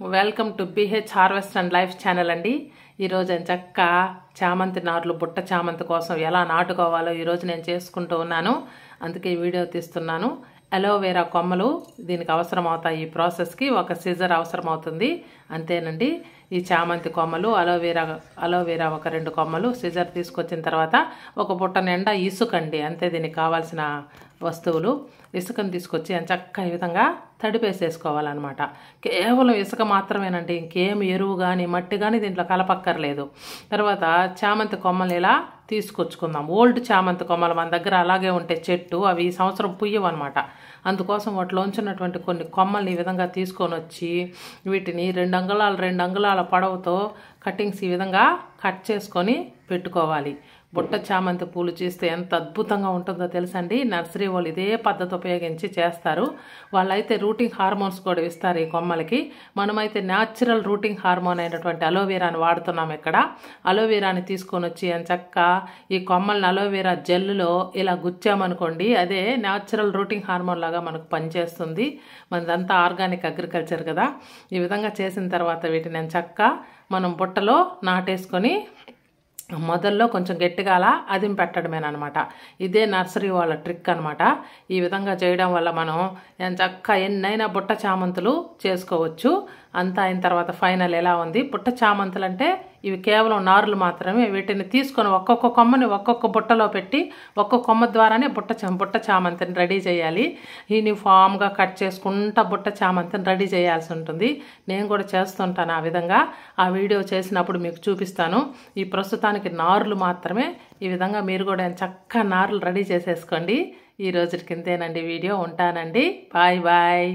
Welcome to BH harvest and life channel అండి. ఈరోజు చక్క చామంతి నార్లు బుట్ట చామంతి కోసం ఎలా నాటుకోవాలో ఈరోజు నేను చేసుకుంటూ ఉన్నాను. అందుకే ఈ వీడియో తీస్తున్నాను. అలోవెరా కొమ్మలు దీనికి అవసరం అవుతాయి. ఈ ప్రాసెస్కి ఒక సిజర్ అవసరం అవుతుంది, అంతేనండి. ఈ చామంతి కొమ్మలు అలోవెరా ఒక 2 కొమ్మలు సిజర్ తీసుకొచ్చిన తర్వాత ఒక బుట్ట నిండా ఇసుకండి, అంతే. దీనికి కావాల్సిన వస్తువులు ఇసుకను తీసుకొచ్చి చక్కగా ఈ విధంగా తడిపేసేసుకోవాలన్నమాట. కేవలం ఇసుక మాత్రమేనండి, ఇంకేం ఎరువు కానీ మట్టి కానీ దీంట్లో కలపక్కర్లేదు. తర్వాత చామంతి కొమ్మలు ఇలా తీసుకొచ్చుకుందాం. ఓల్డ్ చామంతి కొమ్మలు మన దగ్గర అలాగే ఉంటే చెట్టు, అవి ఈ సంవత్సరం పుయ్యవన్నమాట. అందుకోసం వాటిలోంచున్నటువంటి కొన్ని కొమ్మల్ని ఈ విధంగా తీసుకొని వచ్చి వీటిని 2 అంగుళాల పొడవుతో కటింగ్స్ ఈ విధంగా కట్ చేసుకొని పెట్టుకోవాలి. బుట్ట చామంతి పూలు చేస్తే ఎంత అద్భుతంగా ఉంటుందో తెలుసండి. నర్సరీ వాళ్ళు ఇదే పద్ధతి ఉపయోగించి చేస్తారు. వాళ్ళైతే రూటింగ్ హార్మోన్స్ కూడా ఇస్తారు ఈ కొమ్మలకి. మనమైతే న్యాచురల్ రూటింగ్ హార్మోన్ అయినటువంటి అలోవెరాని వాడుతున్నాం. ఇక్కడ అలోవెరాని తీసుకొని వచ్చి చక్కగా ఈ కొమ్మల్ని అలోవెరా జెల్లో ఇలా గుచ్చామనుకోండి, అదే న్యాచురల్ రూటింగ్ హార్మోన్ లాగా మనకు పనిచేస్తుంది. మనదంతా ఆర్గానిక్ అగ్రికల్చర్ కదా. ఈ విధంగా చేసిన తర్వాత వీటిని చక్కగా మనం బుట్టలో నాటేసుకొని మొదల్లో కొంచెం గట్టిగా అలా అదిం పెట్టడమేనమాట. ఇదే నర్సరీ వాళ్ళ ట్రిక్ అనమాట. ఈ విధంగా చేయడం వల్ల మనం చక్కగా ఎన్నైనా బుట్ట చామంతులు చేసుకోవచ్చు. అంతా అయిన తర్వాత ఫైనల్ ఎలా ఉంది. బుట్ట చామంతులు అంటే ఇవి కేవలం నారులు మాత్రమే. వీటిని తీసుకొని ఒక్కొక్క కొమ్మని ఒక్కొక్క బుట్టలో పెట్టి ఒక్కొక్క కొమ్మ ద్వారానే బుట్ట చామంతిని రెడీ చేయాలి. యూనిఫామ్గా కట్ చేసుకుంటా బుట్ట చామంతిని రెడీ చేయాల్సి ఉంటుంది. నేను కూడా చేస్తుంటాను ఆ విధంగా. ఆ వీడియో చేసినప్పుడు మీకు చూపిస్తాను. ఈ ప్రస్తుతానికి నారులు మాత్రమే. ఈ విధంగా మీరు కూడా చక్కగా నారులు రెడీ చేసేసుకోండి. ఈ రోజుకి ఇంతేనండి వీడియో. ఉంటానండి. Bye bye.